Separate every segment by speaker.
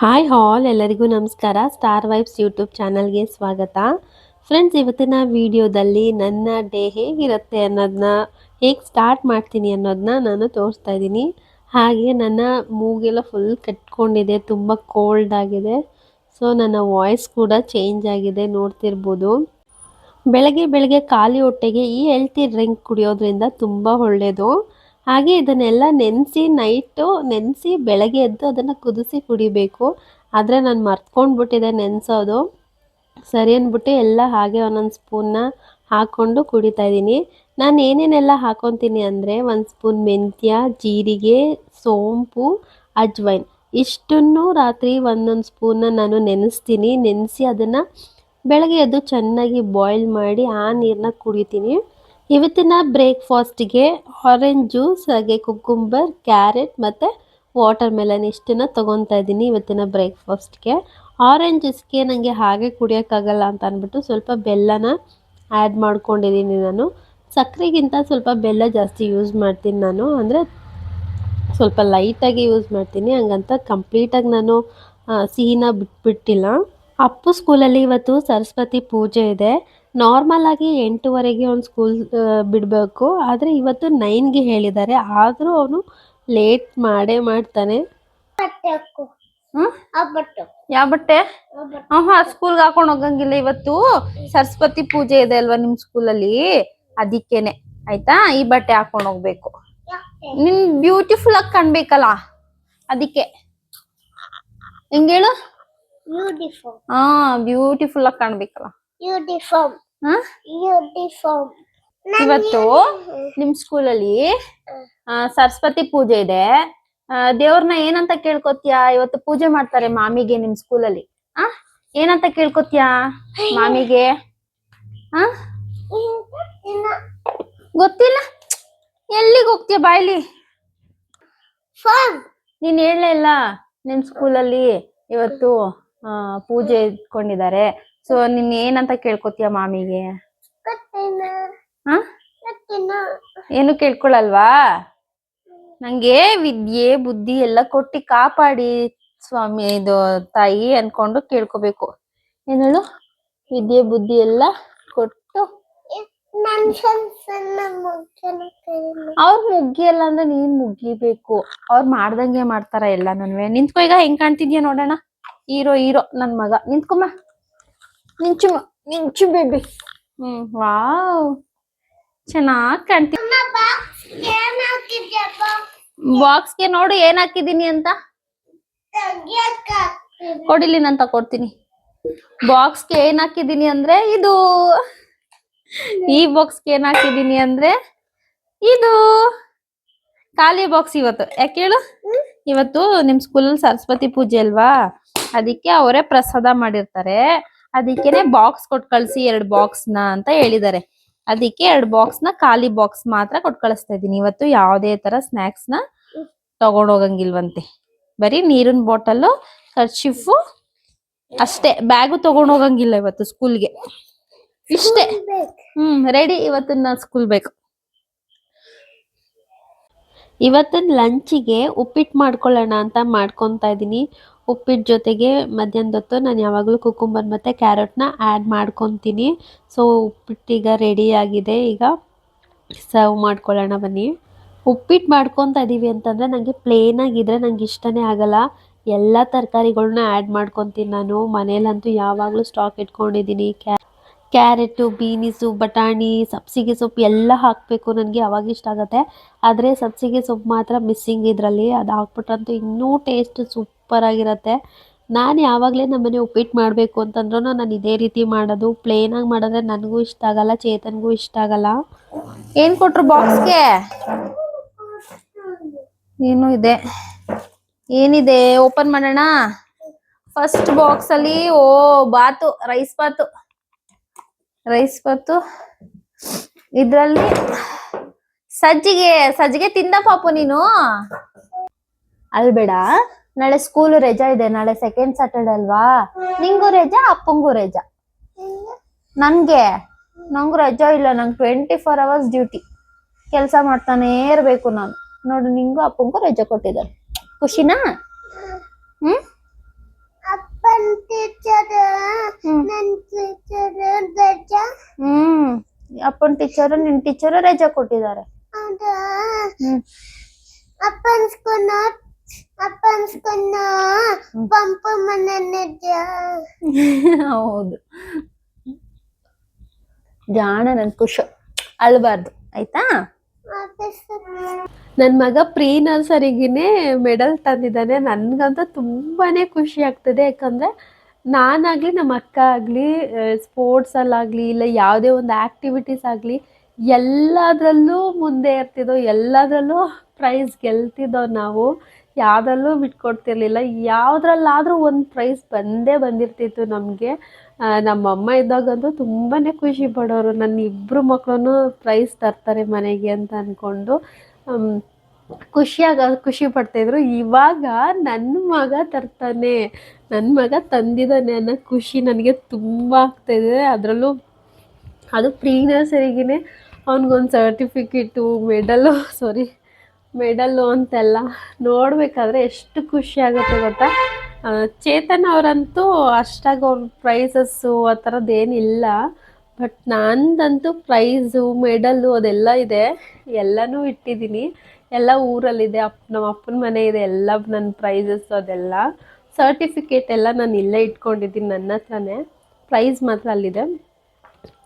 Speaker 1: Hi ಹಾಲ್ ಎಲ್ಲರಿಗೂ ನಮಸ್ಕಾರ. Star vibes YouTube ಚಾನಲ್ಗೆ ಸ್ವಾಗತ. ಫ್ರೆಂಡ್ಸ್, ಇವತ್ತಿನ ವಿಡಿಯೋದಲ್ಲಿ ನನ್ನ ಡೇ ಹೇಗಿರುತ್ತೆ ಅನ್ನೋದನ್ನ, ಹೇಗೆ ಸ್ಟಾರ್ಟ್ ಮಾಡ್ತೀನಿ ಅನ್ನೋದನ್ನ ನಾನು ತೋರಿಸ್ತಾ ಇದ್ದೀನಿ. ಹಾಗೆ ನನ್ನ ಮೂಗೆಲ್ಲ ಫುಲ್ ಕಟ್ಕೊಂಡಿದೆ, ತುಂಬ ಕೋಲ್ಡ್ ಆಗಿದೆ. ಸೊ ನನ್ನ ವಾಯ್ಸ್ ಕೂಡ ಚೇಂಜ್ ಆಗಿದೆ, ನೋಡ್ತಿರ್ಬೋದು. ಬೆಳಗ್ಗೆ ಬೆಳಗ್ಗೆ ಖಾಲಿ ಹೊಟ್ಟೆಗೆ ಈ ಹೆಲ್ತಿ ಡ್ರಿಂಕ್ ಕುಡಿಯೋದ್ರಿಂದ ತುಂಬ ಒಳ್ಳೆಯದು. ಹಾಗೆ ಇದನ್ನೆಲ್ಲ ನೈಟು ನೆನೆಸಿ ಬೆಳಗ್ಗೆ ಎದ್ದು ಅದನ್ನು ಕುದಿಸಿ ಕುಡಿಬೇಕು. ಆದರೆ ನಾನು ಮರ್ತ್ಕೊಂಡ್ಬಿಟ್ಟಿದ್ದೆ ನೆನೆಸೋದು. ಸರಿ ಅಂದ್ಬಿಟ್ಟು ಎಲ್ಲ ಹಾಗೆ ಒಂದೊಂದು ಸ್ಪೂನ್ನ ಹಾಕ್ಕೊಂಡು ಕುಡಿತಾ ಇದ್ದೀನಿ. ನಾನು ಏನೇನೆಲ್ಲ ಹಾಕ್ಕೊತೀನಿ ಅಂದರೆ, 1 ಸ್ಪೂನ್ ಮೆಂತ್ಯ, ಜೀರಿಗೆ, ಸೋಂಪು, ಅಜ್ವೈನ್ ಇಷ್ಟನ್ನು ರಾತ್ರಿ ಒಂದೊಂದು ಸ್ಪೂನ್ನ ನಾನು ನೆನೆಸ್ತೀನಿ. ನೆನೆಸಿ ಅದನ್ನು ಬೆಳಗ್ಗೆ ಎದ್ದು ಚೆನ್ನಾಗಿ ಬಾಯ್ಲ್ ಮಾಡಿ ಆ ನೀರನ್ನ ಕುಡಿತೀನಿ. ಇವತ್ತಿನ ಬ್ರೇಕ್ಫಾಸ್ಟಿಗೆ ಆರೆಂಜ್ ಜ್ಯೂಸ್, ಹಾಗೆ ಕುಕ್ಕುಂಬರ್, ಕ್ಯಾರೆಟ್ ಮತ್ತು ವಾಟರ್ ಮೆಲನ್ ಇಷ್ಟನ್ನು ತೊಗೊತಾ ಇದ್ದೀನಿ ಇವತ್ತಿನ ಬ್ರೇಕ್ಫಾಸ್ಟ್ಗೆ. ಆರೆಂಜ್ ಜ್ಯೂಸ್ಗೆ ನನಗೆ ಹಾಗೆ ಕುಡಿಯೋಕ್ಕಾಗಲ್ಲ ಅಂತ ಅಂದ್ಬಿಟ್ಟು ಸ್ವಲ್ಪ ಬೆಲ್ಲನ ಆ್ಯಡ್ ಮಾಡ್ಕೊಂಡಿದ್ದೀನಿ ನಾನು. ಸಕ್ಕರೆಗಿಂತ ಸ್ವಲ್ಪ ಬೆಲ್ಲ ಜಾಸ್ತಿ ಯೂಸ್ ಮಾಡ್ತೀನಿ ನಾನು, ಅಂದರೆ ಸ್ವಲ್ಪ ಲೈಟಾಗಿ ಯೂಸ್ ಮಾಡ್ತೀನಿ. ಹಂಗಂತ ಕಂಪ್ಲೀಟಾಗಿ ನಾನು ಸಿಹಿನ ಬಿಟ್ಬಿಟ್ಟಿಲ್ಲ. ಅಪ್ಪು ಸ್ಕೂಲಲ್ಲಿ ಇವತ್ತು ಸರಸ್ವತಿ ಪೂಜೆ ಇದೆ. ನಾರ್ಮಲ್ ಆಗಿ 8:30ಗೆ ಅವ್ನು ಸ್ಕೂಲ್ ಬಿಡಬೇಕು, ಆದರೆ ಇವತ್ತು 9ಗೆ ಹೇಳಿದ್ದಾರೆ. ಆದರೂ ಅವನು ಲೇಟ್ ಮಾಡೇ ಮಾಡ್ತಾನೆ.
Speaker 2: ಯಾವ ಬಟ್ಟೆ? ಸ್ಕೂಲ್ಗೆ ಹಾಕೊಂಡು ಹೋಗಂಗಿಲ್ಲ, ಇವತ್ತು ಸರಸ್ವತಿ ಪೂಜೆ ಇದೆ ಅಲ್ವಾ ನಿಮ್ ಸ್ಕೂಲಲ್ಲಿ, ಅದಕ್ಕೇನೆ ಆಯ್ತಾ ಈ ಬಟ್ಟೆ ಹಾಕೊಂಡು ಹೋಗ್ಬೇಕು. ನಿನ್ ಬ್ಯೂಟಿಫುಲ್ ಆಗಿ ಕಾಣ್ಬೇಕಲ್ಲ, ಅದಕ್ಕೆ. ಹೆಂಗೇಳು? ಬ್ಯೂಟಿಫುಲ್ ಆಗಿ ಕಾಣ್ಬೇಕಲ್ಲ. ಇವತ್ತು ನಿಮ್ ಸ್ಕೂಲಲ್ಲಿ ಸರಸ್ವತಿ ಪೂಜೆ ಇದೆ. ದೇವ್ರನ್ನ ಏನಂತ ಕೇಳ್ಕೊತ್ಯಾ? ಇವತ್ತು ಪೂಜೆ ಮಾಡ್ತಾರೆ ಮಾಮಿಗೆ ನಿಮ್ ಸ್ಕೂಲಲ್ಲಿ. ಏನಂತ ಕೇಳ್ಕೊತ್ಯಾ ಮಾಮಿಗೆ? ಗೊತ್ತಿಲ್ಲ. ಎಲ್ಲಿಗೆ ಹೋಗ್ತೀಯ? ಬಾಯ್ಲಿ ನೀನ್ ಹೇಳಲೇ ಇಲ್ಲ. ನಿಮ್ ಸ್ಕೂಲಲ್ಲಿ ಇವತ್ತು ಪೂಜೆ ಇಟ್ಕೊಂಡಿದ್ದಾರೆ. ಸೊ ನಿನ್ ಏನಂತ ಕೇಳ್ಕೊತೀಯ ಮಾಮಿಗೆ? ಏನು ಕೇಳ್ಕೊಳಲ್ವಾ? ನಂಗೆ ವಿದ್ಯೆ ಬುದ್ಧಿ ಎಲ್ಲ ಕೊಟ್ಟಿ ಕಾಪಾಡಿ ಸ್ವಾಮಿ, ಇದು ತಾಯಿ ಅನ್ಕೊಂಡು ಕೇಳ್ಕೊಬೇಕು. ಏನ್ ಹೇಳು? ವಿದ್ಯೆ ಬುದ್ಧಿ ಎಲ್ಲ ಕೊಟ್ಟು. ಅವ್ರ ಮುಗ್ಗಿಯಲ್ಲ ಅಂದ್ರೆ ನೀನ್ ಮುಗಿಬೇಕು. ಅವ್ರು ಮಾಡ್ದಂಗೆ ಮಾಡ್ತಾರ ಎಲ್ಲ. ನಿಂತ್ಕೋ, ಈಗ ಹೆಂಗ್ ಕಾಣ್ತಿದ್ಯಾ ನೋಡೋಣ. ಹೀರೋ ನನ್ ಮಗ. ನಿಂತ್ಕೊಮ್ಮ, ನಿಂಚು ಬೇಬಿ. ವಾವ್, ಚೆನ್ನಾಗ್ ಕಾಣ್ತಿ. ಬಾಕ್ಸ್ಗೆ ನೋಡು ಏನ್ ಹಾಕಿದೀನಿ ಅಂತ. ಕೊಡಿಲಿ, ನಾನು ತಕೊಡ್ತೀನಿ. ಬಾಕ್ಸ್ಗೆ ಏನ್ ಹಾಕಿದೀನಿ ಅಂದ್ರೆ ಇದು. ಈ ಬಾಕ್ಸ್ಗೆ ಏನ್ ಹಾಕಿದೀನಿ ಅಂದ್ರೆ ಇದು ಖಾಲಿ ಬಾಕ್ಸ್. ಇವತ್ತು ಯಾಕೆ ಹೇಳು? ಇವತ್ತು ನಿಮ್ ಸ್ಕೂಲಲ್ಲಿ ಸರಸ್ವತಿ ಪೂಜೆ ಅಲ್ವಾ, ಅದಕ್ಕೆ ಅವರೇ ಪ್ರಸಾದ ಮಾಡಿರ್ತಾರೆ. ಅದಕ್ಕೇನೆ ಬಾಕ್ಸ್ ಕೊಟ್ ಕಳ್ಸಿ 2 ಬಾಕ್ಸ್ನ ಅಂತ ಹೇಳಿದ್ದಾರೆ. ಅದಕ್ಕೆ 2 ಬಾಕ್ಸ್ನ ಖಾಲಿ ಬಾಕ್ಸ್ ಮಾತ್ರ ಕೊಟ್ ಕಳಿಸ್ತಾ ಇದ್ದೀನಿ. ಇವತ್ತು ಯಾವುದೇ ತರ ಸ್ನಾಕ್ಸ್ ನ ತಗೊಂಡ್ ಹೋಗಂಗಿಲ್ವಂತೆ. ಬರೀ ನೀರಿನ ಬಾಟಲ್, ಕರ್ಚಿಫು ಅಷ್ಟೇ. ಬ್ಯಾಗು ತಗೊಂಡ್ ಹೋಗಂಗಿಲ್ಲ ಇವತ್ತು ಸ್ಕೂಲ್ಗೆ. ಇಷ್ಟೇ. ರೆಡಿ ಇವತ್ತಿನ ಸ್ಕೂಲ್ ಬೇಕು.
Speaker 1: ಇವತ್ತಿನ ಲಂಚಿಗೆ ಉಪ್ಪಿಟ್ಟು ಮಾಡ್ಕೊಳ್ಳೋಣ ಅಂತ ಮಾಡ್ಕೊತಾ ಇದ್ದೀನಿ. ಉಪ್ಪಿಟ್ಟು ಜೊತೆಗೆ ಮಧ್ಯಾಹ್ನದ ಹೊತ್ತು ನಾನು ಯಾವಾಗಲೂ ಕುಕ್ಕುಂಬರ್ ಮತ್ತು ಕ್ಯಾರೆಟ್ನ ಆ್ಯಡ್ ಮಾಡ್ಕೊತೀನಿ. ಸೊ ಉಪ್ಪಿಟ್ಟೀಗ ರೆಡಿ ಆಗಿದೆ. ಈಗ ಸರ್ವ್ ಮಾಡ್ಕೊಳ್ಳೋಣ ಬನ್ನಿ. ಉಪ್ಪಿಟ್ಟು ಮಾಡ್ಕೊತಾ ಇದ್ದೀವಿ ಅಂತಂದರೆ ನನಗೆ ಪ್ಲೇನಾಗಿದ್ದರೆ ನಂಗೆ ಇಷ್ಟನೇ ಆಗಲ್ಲ. ಎಲ್ಲ ತರಕಾರಿಗಳನ್ನ ಆ್ಯಡ್ ಮಾಡ್ಕೊತೀನಿ ನಾನು. ಮನೇಲಂತೂ ಯಾವಾಗಲೂ ಸ್ಟಾಕ್ ಇಟ್ಕೊಂಡಿದ್ದೀನಿ. ಕ್ಯಾರೆಟು, ಬೀನಿಸು, ಬಟಾಣಿ, ಸಬ್ಸಿಗೆ ಸೊಪ್ಪು ಎಲ್ಲ ಹಾಕಬೇಕು. ನನಗೆ ಅವಾಗ ಇಷ್ಟ ಆಗುತ್ತೆ. ಆದರೆ ಸಬ್ಸಿಗೆ ಸೊಪ್ಪು ಮಾತ್ರ ಮಿಸ್ಸಿಂಗ್ ಇದರಲ್ಲಿ. ಅದು ಹಾಕ್ಬಿಟ್ರಂತೂ ಇನ್ನೂ ಟೇಸ್ಟ್ ಸೂಪರಾಗಿರುತ್ತೆ. ನಾನು ಯಾವಾಗಲೇ ನಮ್ಮನೆ ಉಪ್ಪಿಟ್ಟು ಮಾಡಬೇಕು ಅಂತಂದ್ರೂ ನಾನು ಇದೇ ರೀತಿ ಮಾಡೋದು. ಪ್ಲೇನಾಗಿ ಮಾಡಿದ್ರೆ ನನಗೂ ಇಷ್ಟ ಆಗಲ್ಲ, ಚೇತನ್ಗೂ ಇಷ್ಟ ಆಗಲ್ಲ.
Speaker 2: ಏನ್ ಕೊಟ್ರು ಬಾಕ್ಸ್ಗೆ? ಏನು ಇದೆ? ಏನಿದೆ? ಓಪನ್ ಮಾಡೋಣ. ಫಸ್ಟ್ ಬಾಕ್ಸ್ ಅಲ್ಲಿ ಬಾತು, ರೈಸ್ ಬಾತು. ಇದ್ರಲ್ಲಿ ಸಜ್ಜಿಗೆ ತಿಂದ ಪಾಪು ನೀನು? ಅಲ್ಬೇಡ, ನಾಳೆ ಸ್ಕೂಲ್ ರಜಾ ಇದೆ. ನಾಳೆ ಸೆಕೆಂಡ್ ಸ್ಯಾಟರ್ಡೆ ಅಲ್ವಾ? ನಿಂಗೂ ರಜಾ, ಅಪ್ಪಂಗೂ ರಜಾ. ನಂಗೂ ರಜಾ ಇಲ್ಲ. ನಂಗೆ 24 hours ಡ್ಯೂಟಿ. ಕೆಲಸ ಮಾಡ್ತಾನೆ ಇರ್ಬೇಕು ನಾನು. ನೋಡು, ನಿಂಗೂ ಅಪ್ಪಂಗೂ ರಜಾ ಕೊಟ್ಟಿದ್ದಾರೆ. ಖುಷಿನಾ? ಟೀಚರು ನಿನ್ ಟೀಚರು ರಜೆ ಕೊಟ್ಟಿದ್ದಾರೆ. ಹ್ಮ್ ಹೌದು ಜಾಣ ನನ್ ಖುಷಿ, ಅಳ್ಬಾರ್ದು ಆಯ್ತಾ.
Speaker 1: ನನ್ನ ಮಗ ಪ್ರೀ ನರ್ಸರಿಗಿನೇ ಮೆಡಲ್ ತಂದಿದ್ದಾನೆ. ನನಗಂತೂ ತುಂಬಾನೇ ಖುಷಿ ಆಗ್ತದೆ. ಯಾಕಂದರೆ ನಾನಾಗಲಿ ನಮ್ಮ ಅಕ್ಕ ಆಗಲಿ ಸ್ಪೋರ್ಟ್ಸಲ್ಲಾಗಲಿ ಇಲ್ಲ ಯಾವುದೇ ಒಂದು ಆ್ಯಕ್ಟಿವಿಟೀಸ್ ಆಗಲಿ ಎಲ್ಲದರಲ್ಲೂ ಮುಂದೆ ಇರ್ತಿದ್ದೋ, ಎಲ್ಲದರಲ್ಲೂ ಪ್ರೈಸ್ ಗೆಲ್ತಿದ್ದೋ ನಾವು. ಯಾವುದ್ರಲ್ಲೂ ಬಿಟ್ಕೊಡ್ತಿರ್ಲಿಲ್ಲ. ಯಾವುದ್ರಲ್ಲಾದರೂ ಒಂದು ಪ್ರೈಸ್ ಬಂದೇ ಬಂದಿರ್ತಿತ್ತು ನಮಗೆ. ನಮ್ಮಮ್ಮ ಇದ್ದಾಗಂತೂ ತುಂಬಾ ಖುಷಿ ಪಡೋರು, ನನ್ನ ಇಬ್ಬರು ಮಕ್ಕಳೂ ಪ್ರೈಸ್ ತರ್ತಾರೆ ಮನೆಗೆ ಅಂತ ಅಂದ್ಕೊಂಡು ಖುಷಿ ಪಡ್ತಾಯಿದ್ರು. ಇವಾಗ ನನ್ನ ಮಗ ತರ್ತಾನೆ, ನನ್ನ ಮಗ ತಂದಿದ್ದಾನೆ ಅನ್ನೋ ಖುಷಿ ನನಗೆ ತುಂಬ ಆಗ್ತಾಯಿದೆ. ಅದರಲ್ಲೂ ಅದು ಪ್ರೀ ನರ್ಸರಿಗೇ ಅವ್ನಿಗೊಂದು ಸರ್ಟಿಫಿಕೇಟು ಮೆಡಲ್ಲು ಅಂತೆಲ್ಲ ನೋಡಬೇಕಾದ್ರೆ ಎಷ್ಟು ಖುಷಿ ಆಗುತ್ತೆ ಗೊತ್ತಾ. ಚೇತನ್ ಅವರಂತೂ ಅಷ್ಟಾಗಿ ಅವ್ರ ಪ್ರೈಸಸ್ಸು ಆ ಥರದ್ದು ಏನಿಲ್ಲ. ಬಟ್ ನಂದಂತೂ ಪ್ರೈಸು ಮೆಡಲ್ಲು ಅದೆಲ್ಲ ಇದೆ, ಎಲ್ಲನೂ ಇಟ್ಟಿದ್ದೀನಿ. ಎಲ್ಲ ಊರಲ್ಲಿದೆ, ನಮ್ಮ ಅಪ್ಪನ ಮನೆ ಇದೆ, ಎಲ್ಲ ನನ್ನ ಪ್ರೈಸಸ್ಸು ಅದೆಲ್ಲ ಸರ್ಟಿಫಿಕೇಟ್ ಎಲ್ಲ ನಾನು ಇಲ್ಲೇ ಇಟ್ಕೊಂಡಿದ್ದೀನಿ ನನ್ನ ಹತ್ರನೇ. ಪ್ರೈಸ್ ಮಾತ್ರ ಅಲ್ಲಿದೆ.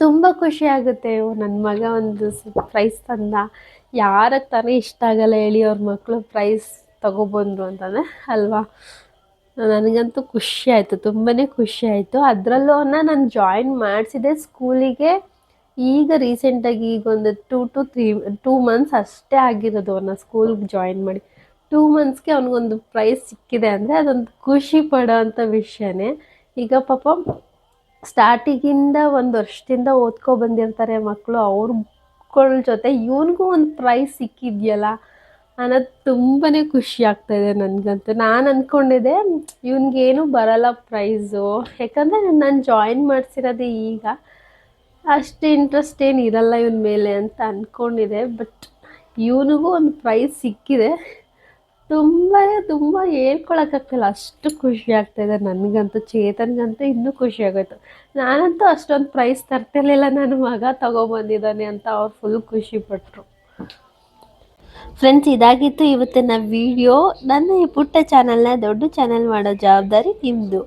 Speaker 1: ತುಂಬ ಖುಷಿ ಆಗುತ್ತೆ, ನನ್ನ ಮಗ ಒಂದು ಪ್ರೈಸ್ ತಂದ. ಯಾರಿಗೆ ತಾನೇ ಇಷ್ಟ ಆಗಲ್ಲ ಹೇಳಿ ಅವ್ರ ಮಕ್ಕಳು ಪ್ರೈಸ್ ತಗೊಬಂದ್ರು ಅಂತಂದರೆ ಅಲ್ವಾ. ನನಗಂತೂ ಖುಷಿ ಆಯಿತು, ತುಂಬಾ ಖುಷಿ ಆಯಿತು. ಅದರಲ್ಲೂ ನಾನು ಜಾಯಿನ್ ಮಾಡಿಸಿದೆ ಸ್ಕೂಲಿಗೆ ಈಗ ರೀಸೆಂಟಾಗಿ ಈಗ ಒಂದು 2 ಮಂತ್ಸ್ ಅಷ್ಟೇ ಆಗಿರೋದು ಅವನ್ನ ಸ್ಕೂಲ್ಗೆ ಜಾಯಿನ್ ಮಾಡಿ. 2 ಮಂತ್ಸ್ಗೆ ಅವ್ನಿಗೊಂದು ಪ್ರೈಸ್ ಸಿಕ್ಕಿದೆ ಅಂದರೆ ಅದೊಂದು ಖುಷಿ ಪಡೋ ಅಂಥ ವಿಷಯನೇ. ಈಗ ಪಾಪ ಸ್ಟಾರ್ಟಿಗಿಂದ 1 ವರ್ಷದಿಂದ ಓದ್ಕೊ ಬಂದಿರ್ತಾರೆ ಮಕ್ಕಳು, ಅವ್ರಗಳ ಜೊತೆ ಇವನಿಗೂ ಒಂದು ಪ್ರೈಸ್ ಸಿಕ್ಕಿದೆಯಲ್ಲ ಅನ್ನೋದು ತುಂಬಾ ಖುಷಿ ಆಗ್ತಾಯಿದೆ ನನಗಂತೂ. ನಾನು ಅಂದ್ಕೊಂಡಿದ್ದೆ ಇವನಿಗೇನು ಬರಲ್ಲ ಪ್ರೈಸು, ಯಾಕಂದರೆ ನಾನು ಜಾಯಿನ್ ಮಾಡಿಸಿರೋದು ಈಗ, ಅಷ್ಟು ಇಂಟ್ರೆಸ್ಟ್ ಏನು ಇರಲ್ಲ ಇವನ ಮೇಲೆ ಅಂತ ಅಂದ್ಕೊಂಡಿದ್ದೆ. ಬಟ್ ಇವನಿಗೂ ಒಂದು ಪ್ರೈಸ್ ಸಿಕ್ಕಿದೆ. ತುಂಬ ಹೇಳ್ಕೊಳಕ್ಕಾಗಲ್ಲ, ಅಷ್ಟು ಖುಷಿ ಆಗ್ತಾಯಿದೆ ನನಗಂತೂ. ಚೇತನ್ಗಂತೂ ಇನ್ನೂ ಖುಷಿ ಆಗೋಯ್ತು. ನಾನಂತೂ ಅಷ್ಟೊಂದು ಪ್ರೈಸ್ ತರ್ತಿರ್ಲಿಲ್ಲ, ನನ್ನ ಮಗ ತಗೊಬಂದಿದ್ದಾನೆ ಅಂತ ಅವ್ರು ಫುಲ್ ಖುಷಿಪಟ್ಟರು. ಫ್ರೆಂಡ್ಸ್, ಇದಾಗಿತ್ತು ಇವತ್ತಿನ ವಿಡಿಯೋ. ನನ್ನ ಈ ಪುಟ್ಟ ಚಾನಲ್ನ ದೊಡ್ಡ ಚಾನಲ್ ಮಾಡೋ ಜವಾಬ್ದಾರಿ ನಿಮ್ಮದು.